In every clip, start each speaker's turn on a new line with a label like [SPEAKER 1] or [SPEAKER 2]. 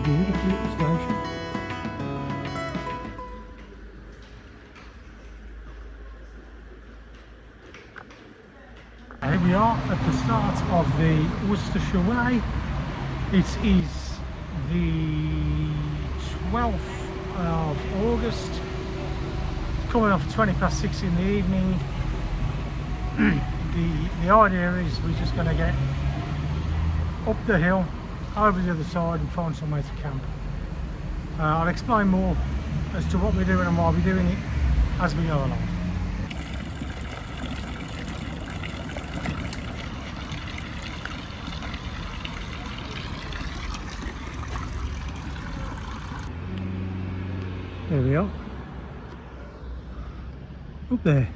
[SPEAKER 1] beautiful little station. Here we are at the start of the Worcestershire Way. It is the 12th of August, coming off 6:20 in the evening. The idea is we're just going to get up the hill, over the other side and find somewhere to camp. I'll explain more as to what we're doing and why we're doing it as we go along. There we are, up there.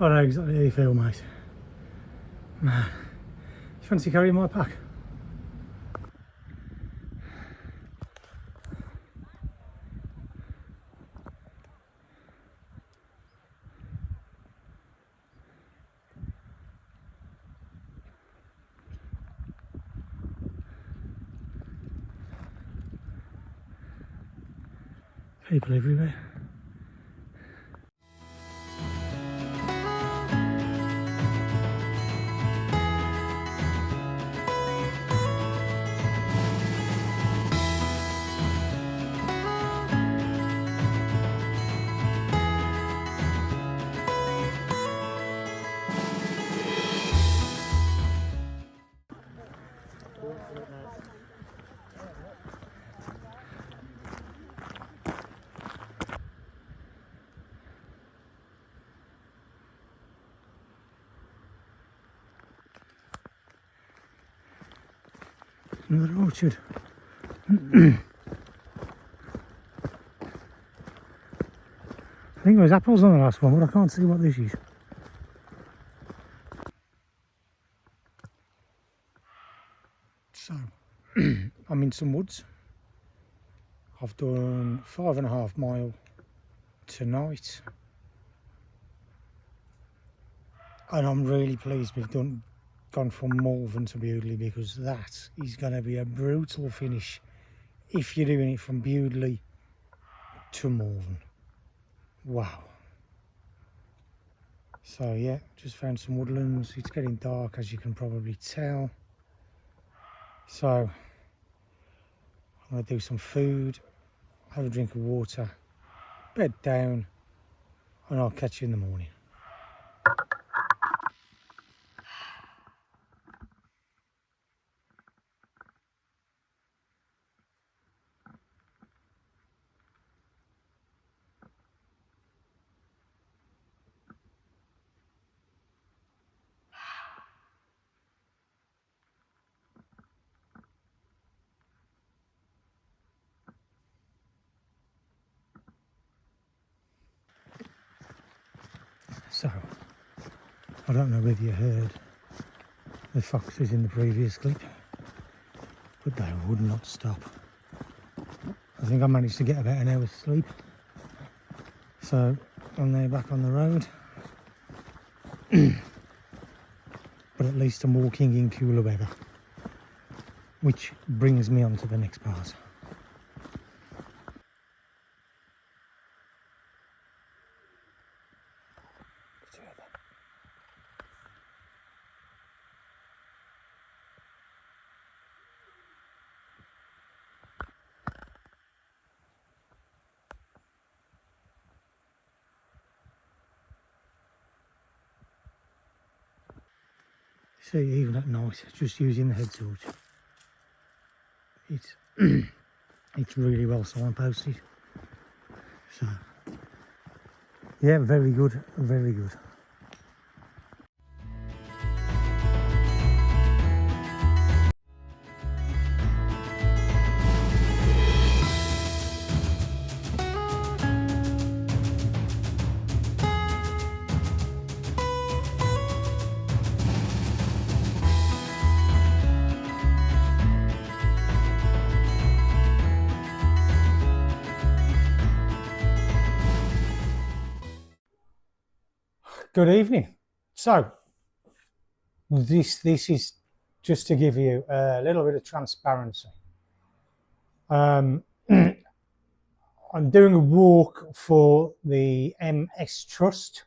[SPEAKER 1] I don't know exactly how you feel, mate. You fancy carrying my pack? People everywhere. Another orchard. I think there was apples on the last one, but I can't see what this is. So, I'm in some woods. I've done 5.5 miles tonight. And I'm really pleased we've gone from Malvern to Bewdley, because that is going to be a brutal finish if you're doing it from Bewdley to Malvern. Wow. So yeah, just found some woodlands. It's getting dark, as you can probably tell. So I'm going to do some food, have a drink of water, bed down, and I'll catch you in the morning. So, I don't know whether you heard the foxes in the previous clip, but they would not stop. I think I managed to get about an hour's sleep. So, I'm now back on the road. But at least I'm walking in cooler weather, which brings me on to the next part. See, even at night, just using the head torch, it's really well signposted. So yeah, very good, very good. Good evening. So this is just to give you a little bit of transparency. I'm doing a walk for the MS Trust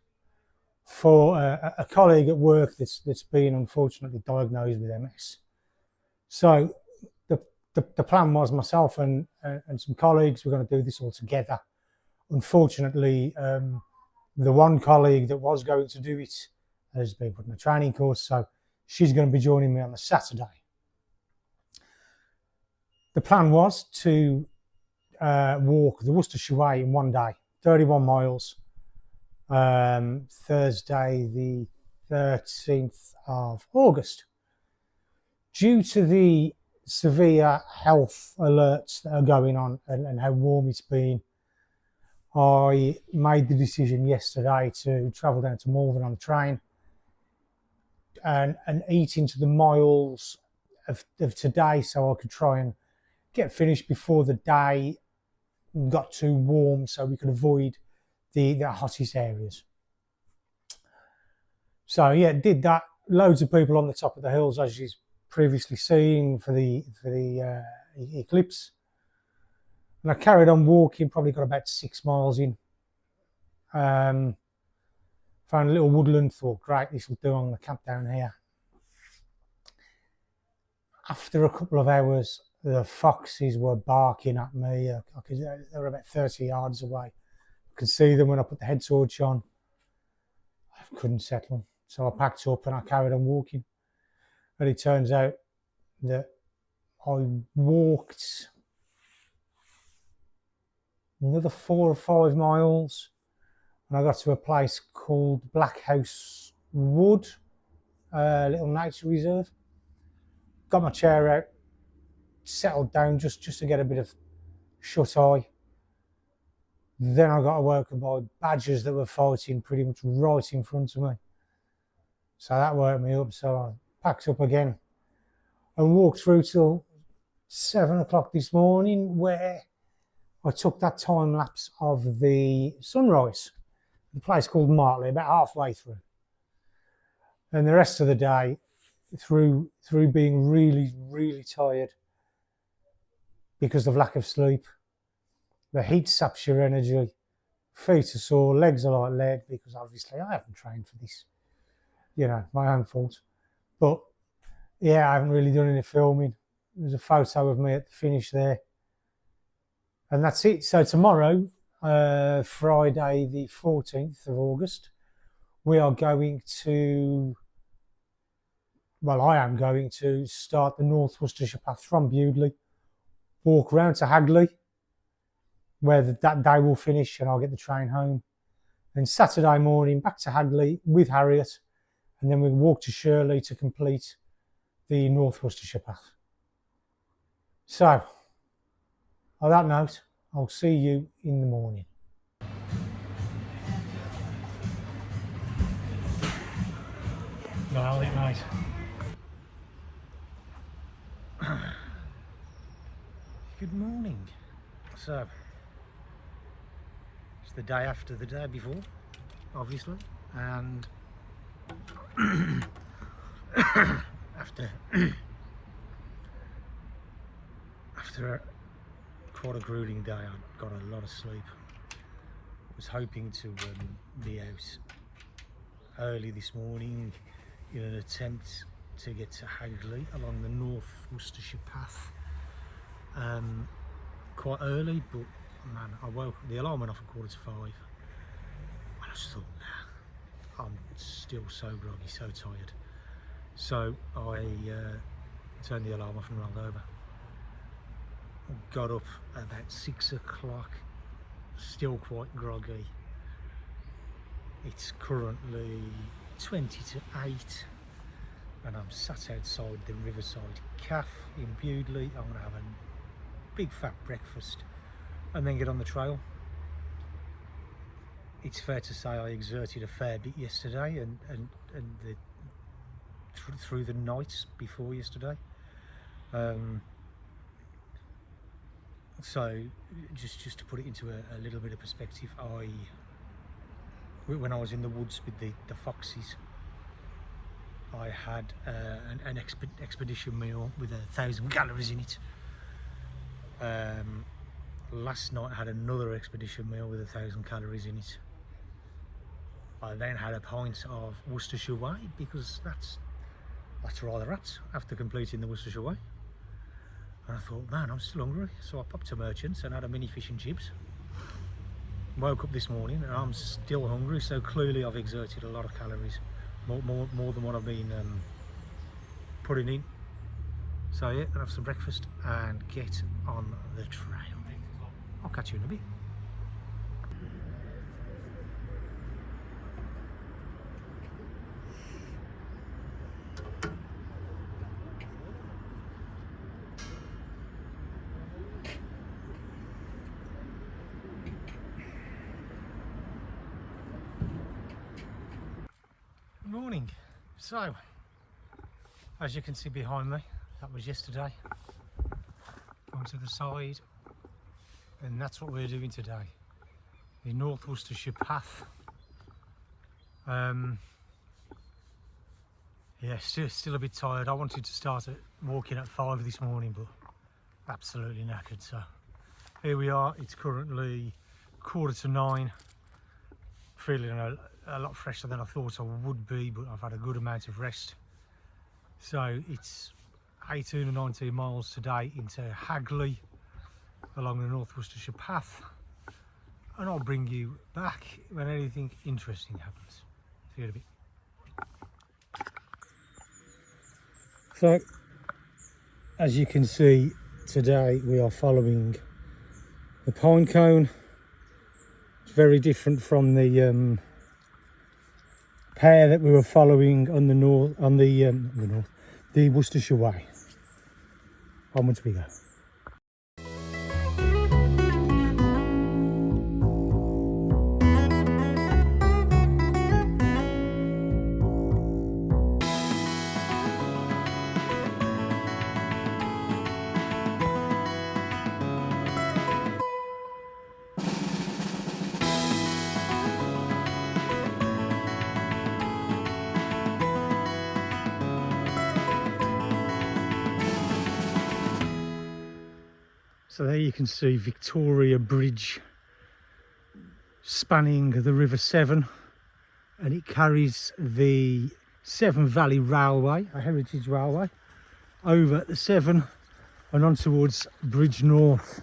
[SPEAKER 1] for a colleague at work that's been unfortunately diagnosed with MS. So the plan was myself and some colleagues were going to do this all together. Unfortunately, the one colleague that was going to do it has been put in a training course, so she's going to be joining me on the Saturday. The plan was to walk the Worcestershire Way in one day, 31 miles, Thursday the 13th of August. Due to the severe health alerts that are going on and how warm it's been, I made the decision yesterday to travel down to Malvern on the train and eat into the miles of today so I could try and get finished before the day got too warm so we could avoid the hottest areas. So yeah, did that. Loads of people on the top of the hills, as you've previously seen for the eclipse. And I carried on walking, probably got about 6 miles in. Found a little woodland, thought, great, this will do, I'm going to camp down here. After a couple of hours, the foxes were barking at me. They were about 30 yards away. I could see them when I put the head torch on. I couldn't settle them. So I packed up and I carried on walking. And it turns out that I walked another 4 or 5 miles and I got to a place called Black House Wood, a little nature reserve. Got my chair out, settled down just to get a bit of shut eye. Then I got awoken by badgers that were fighting pretty much right in front of me. So that woke me up, so I packed up again and walked through till 7 o'clock this morning, where I took that time lapse of the sunrise. The place called Martley, about halfway through. And the rest of the day, through being really, really tired because of lack of sleep, the heat saps your energy, feet are sore, legs are like lead, because obviously I haven't trained for this. You know, my own fault. But yeah, I haven't really done any filming. There's a photo of me at the finish there. And that's it. So tomorrow, Friday the 14th of August, we are going to, well, I am going to start the North Worcestershire path from Bewdley, walk round to Hagley, where that day will finish and I'll get the train home. Then Saturday morning, back to Hagley with Harriet, and then we'll walk to Shirley to complete the North Worcestershire path. So, on that note, I'll see you in the morning. Well, it mate. Good morning. So, it's the day after the day before, obviously, and after quite a grueling day, I got a lot of sleep. I was hoping to be out early this morning in an attempt to get to Hagley along the North Worcestershire path quite early, but man, I woke, the alarm went off at 4:45 and I just thought, nah, I'm still so groggy, so tired. So I turned the alarm off and rolled over. Got up about 6 o'clock, still quite groggy. It's currently 20 to 8 and I'm sat outside the Riverside Cafe in Bewdley. I'm going to have a big fat breakfast and then get on the trail. It's fair to say I exerted a fair bit yesterday and through the nights before yesterday. So just to put it into a little bit of perspective, when I was in the woods with the foxes, I had an expedition meal with 1,000 calories in it. Last night I had another expedition meal with 1,000 calories in it. I then had a pint of Worcestershire Way, because that's rather at after completing the Worcestershire Way. And I thought, man, I'm still hungry, so I popped to Merchants and had a mini fish and chips. Woke up this morning and I'm still hungry, so clearly I've exerted a lot of calories, more than what I've been putting in. So yeah, gonna have some breakfast and get on the trail. I'll catch you in a bit. Morning. So, as you can see behind me, that was yesterday. Onto the side, and that's what we're doing today. The North Worcestershire path. Yeah, still a bit tired. I wanted to start walking at 5 this morning, but absolutely knackered. So here we are. It's currently 8:45. Feeling a lot fresher than I thought I would be, but I've had a good amount of rest. So it's 18 or 19 miles today into Hagley along the North Worcestershire path, and I'll bring you back when anything interesting happens. See you in a bit. So as you can see, today we are following the pine cone. It's very different from the pair that we were following on the Worcestershire Way. Onwards we go. So there you can see Victoria Bridge spanning the River Severn, and it carries the Severn Valley Railway, a heritage railway, over the Severn and on towards Bridge North.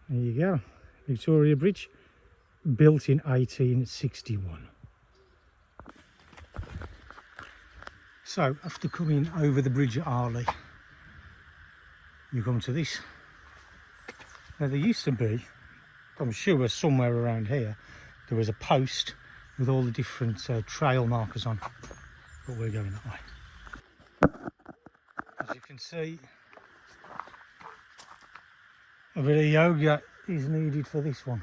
[SPEAKER 1] There you go, Victoria Bridge, built in 1861. So after coming over the bridge at Arley, you come to this. Now there used to be, I'm sure somewhere around here, there was a post with all the different trail markers on, but we're going that way. As you can see, a bit of yoga is needed for this one.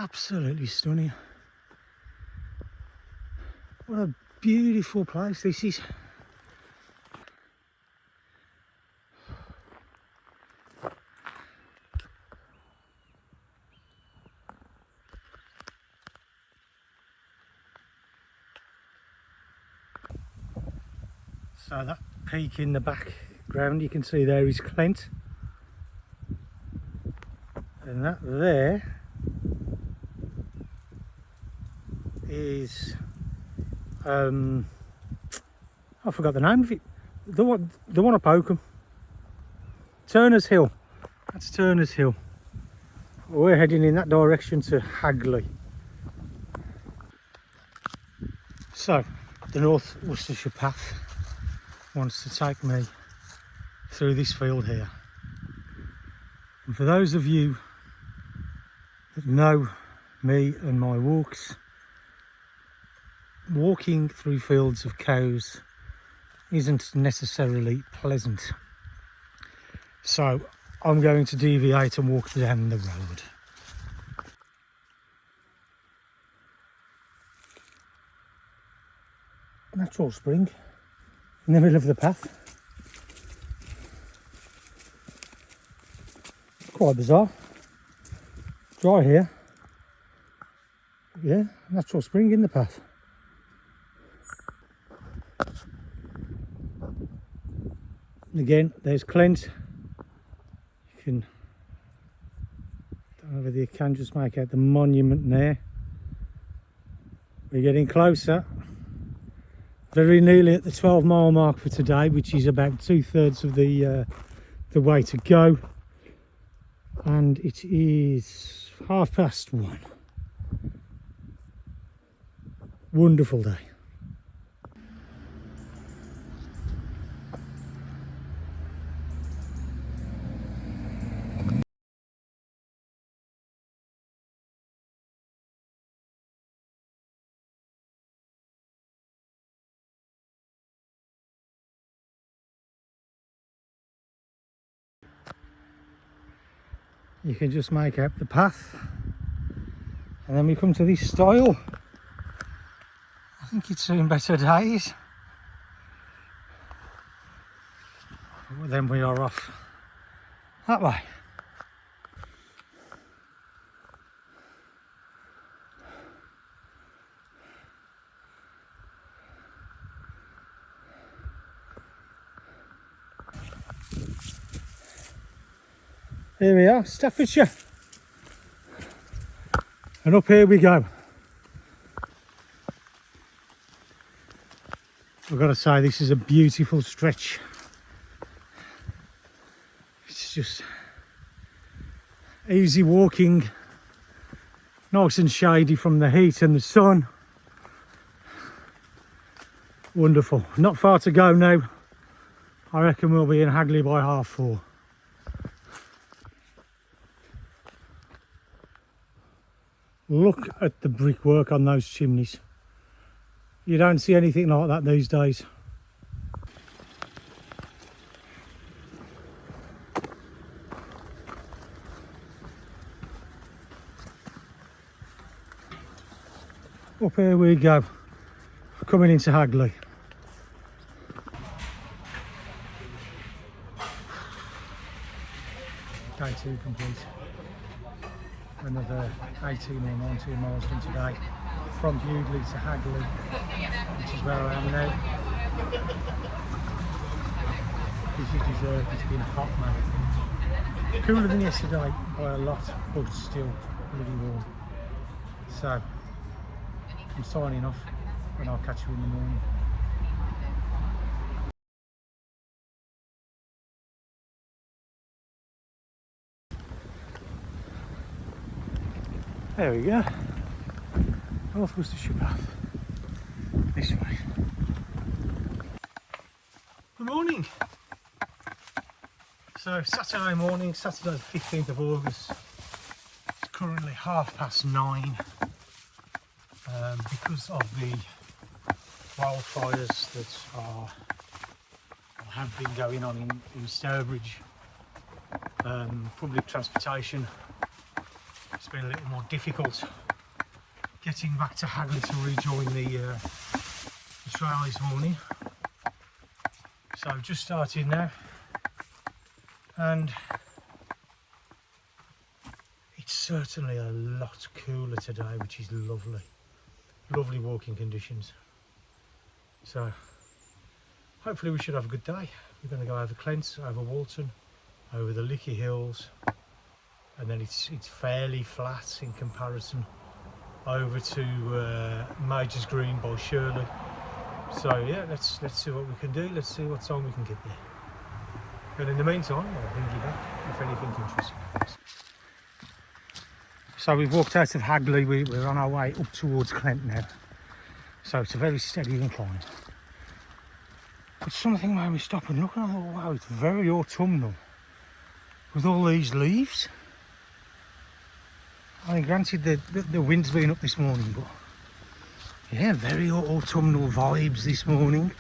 [SPEAKER 1] Absolutely stunning. What a beautiful place this is. So that peak in the background you can see there is Clent, and that there is I forgot the name of it, the one up Oakham, Turner's Hill. That's Turner's Hill. We're heading in that direction to Hagley. So the North Worcestershire path wants to take me through this field here, and for those of you that know me and my walks, walking through fields of cows isn't necessarily pleasant. So I'm going to deviate and walk down the road. natural spring in the middle of the path. Quite bizarre. Dry here. Yeah, natural spring in the path. And again, there's Clent. You can, don't know whether you can just make out the monument there. We're getting closer. Very nearly at the 12-mile mark for today, which is about 2/3 of the way to go. And it is 1:30. Wonderful day. You can just make out the path, and then we come to this stile. I think it's seen better days. But then we are off that way. Here we are, Staffordshire. And up here we go. I've got to say, this is a beautiful stretch. It's just easy walking, nice and shady from the heat and the sun. Wonderful. Not far to go now. I reckon we'll be in Hagley by 4:30. Look at the brickwork on those chimneys. You don't see anything like that these days. Up here we go, coming into Hagley. Day 2 complete. Another 18 or 19 miles done today from Bewdley to Hagley, which is where I am now. This is deserved. It's been hot, man. Cooler than yesterday by a lot, but still really warm. So I'm signing off, and I'll catch you in the morning. There we go. North Worcestershire path. This way. Good morning. So Saturday morning, Saturday the 15th of August. It's currently 9:30. Because of the wildfires that are or have been going on in Stourbridge, public transportation, it's been a little more difficult getting back to Hagley to rejoin the trail this morning. So I've just started now, and it's certainly a lot cooler today, which is lovely. Lovely walking conditions. So hopefully we should have a good day. We're going to go over Clent, over Walton, over the Licky Hills, and then it's fairly flat in comparison over to Major's Green by Shirley. So yeah, let's see what we can do. Let's see what time we can get there. And in the meantime, I'll bring you back if anything interesting happens. So we've walked out of Hagley. We're on our way up towards Clent now. So it's a very steady incline. But something made me stop and look, and I thought, wow, it's very autumnal with all these leaves. I mean, granted the wind's been up this morning, but yeah, very autumnal vibes this morning.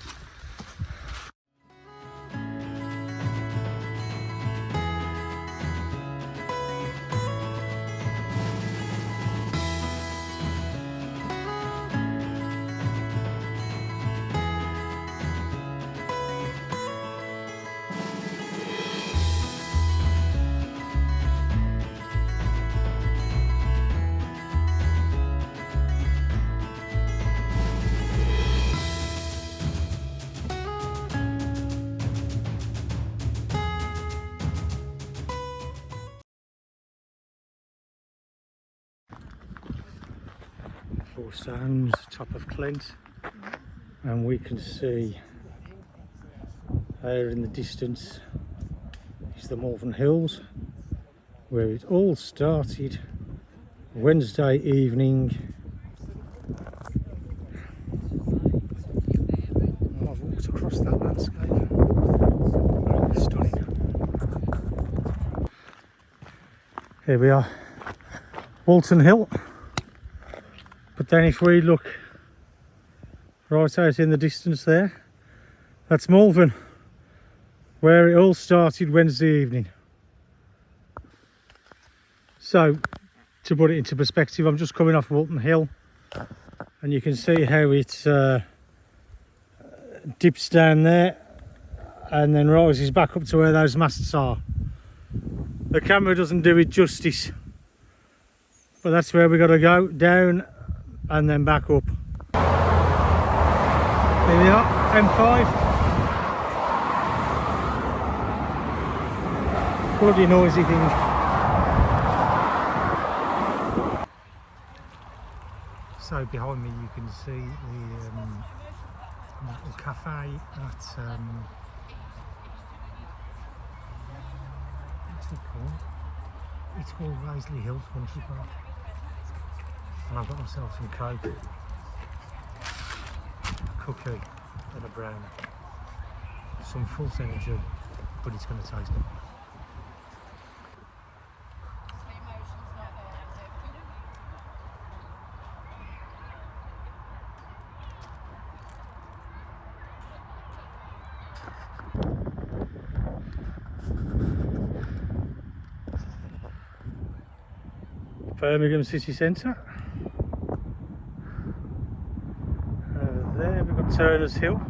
[SPEAKER 1] 4 stones, top of Clint, and we can see there in the distance is the Malvern Hills, where it all started Wednesday evening. Oh, I've walked across that landscape. Really stunning. Here we are, Walton Hill. But then if we look right out in the distance there, that's Malvern, where it all started Wednesday evening. So, to put it into perspective, I'm just coming off Walton Hill, and you can see how it dips down there and then rises back up to where those masts are. The camera doesn't do it justice, but that's where we got to go, down and then back up. There we are, M5. Bloody noisy thing. So behind me you can see the little cafe at what's it called? It's called Raisley Hills Country Park. And I've got myself some Coke, a cookie and a brownie. Some false energy, but it's going to taste it. Birmingham city centre. There we've got Turner's Hill.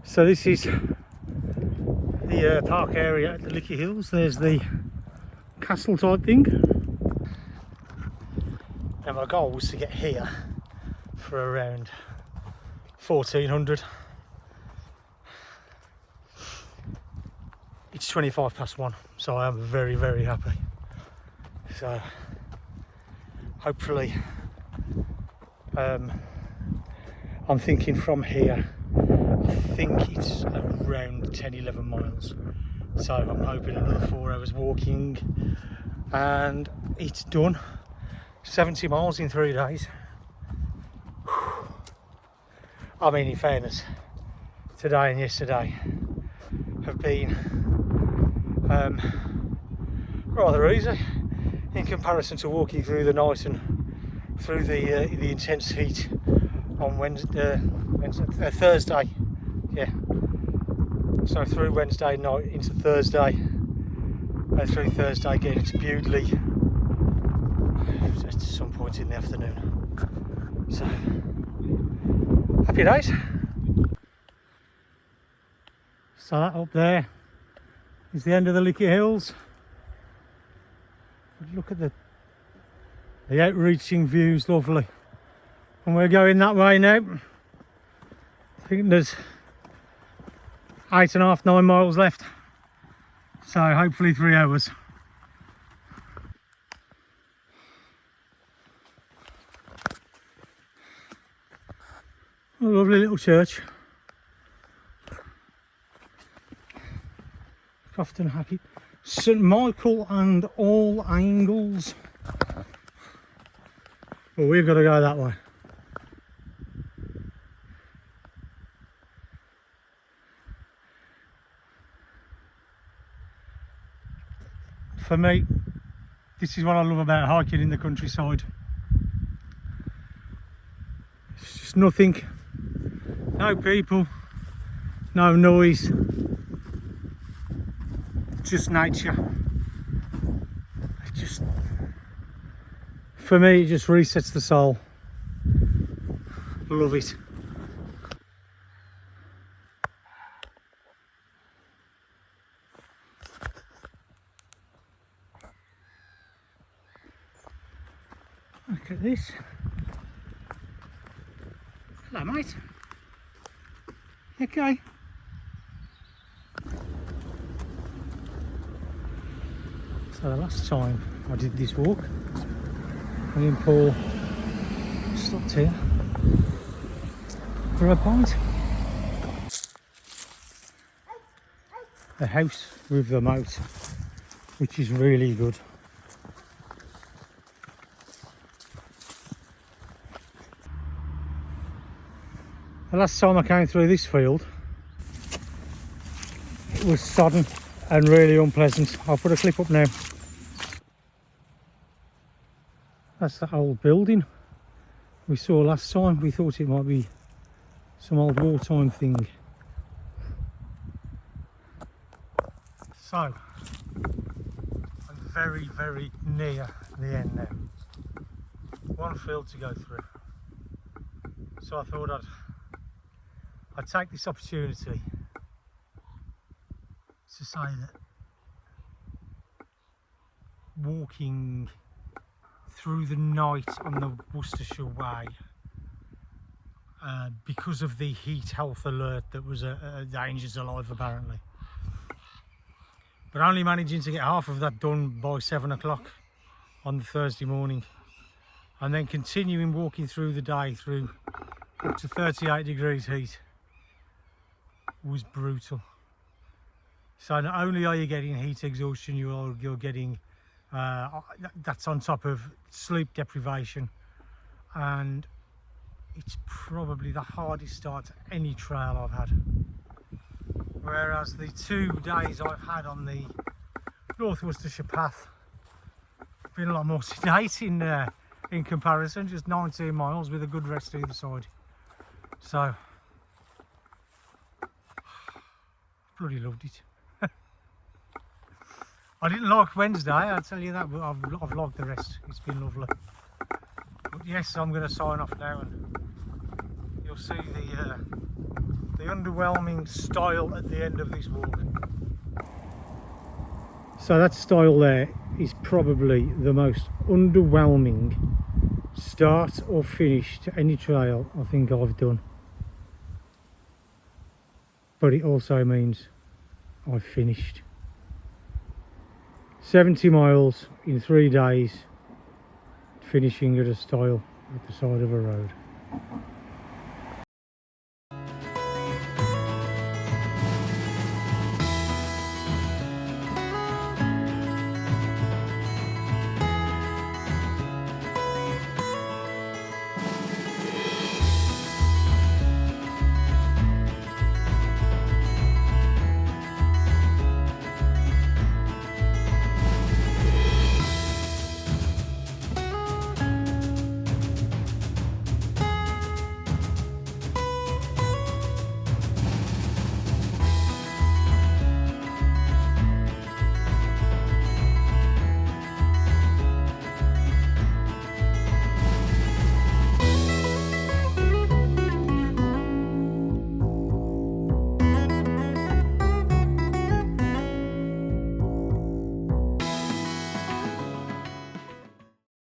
[SPEAKER 1] So this is the park area at the Lickey Hills. There's the castle type thing. Now my goal was to get here for around 1400. It's 1:25, so I am very, very happy. So hopefully I'm thinking from here, I think it's around 10-11 miles, so I'm hoping another 4 hours walking and it's done. 70 miles in 3 days. I mean, in fairness, today and yesterday have been rather easy in comparison to walking through the night and through the intense heat on Thursday. Yeah, so through Wednesday night into Thursday, and through Thursday getting to Bewdley at some point in the afternoon. So happy days. So that up there is the end of the Lickey Hills. Look at the outreaching views, lovely. And we're going that way now. I think there's 8.5, 9 miles left. So hopefully 3 hours. A lovely little church. Crofton Hackett. St Michael and All Angles. Well, we've got to go that way. For me, this is what I love about hiking in the countryside. It's just nothing, no people, no noise. Just nature. It just, for me, it just resets the soul. Love it. Look at this. Hello, mate. Okay. So the last time I did this walk. Me and Paul stopped here for a pint. A house with the moat, which is really good. The last time I came through this field, it was sodden and really unpleasant. I'll put a clip up now. That's that old building we saw last time. We thought it might be some old wartime thing. So, I'm very, very near the end now. One field to go through. So I thought I'd take this opportunity to say that walking through the night on the Worcestershire Way, because of the heat health alert that was dangers alive apparently, but only managing to get half of that done by 7 o'clock on the Thursday morning, and then continuing walking through the day through up to 38 degrees heat was brutal. So not only are you getting heat exhaustion, you're getting that's on top of sleep deprivation, and it's probably the hardest start to any trail I've had. Whereas the 2 days I've had on the North Worcestershire path have been a lot more sedate in comparison, just 19 miles with a good rest either side. So, bloody loved it. I didn't like Wednesday, I'll tell you that, but I've logged the rest. It's been lovely. But yes, I'm going to sign off now, and you'll see the underwhelming style at the end of this walk. So that style there is probably the most underwhelming start or finish to any trail I think I've done. But it also means I've finished. 70 miles in 3 days, finishing at a stile at the side of a road.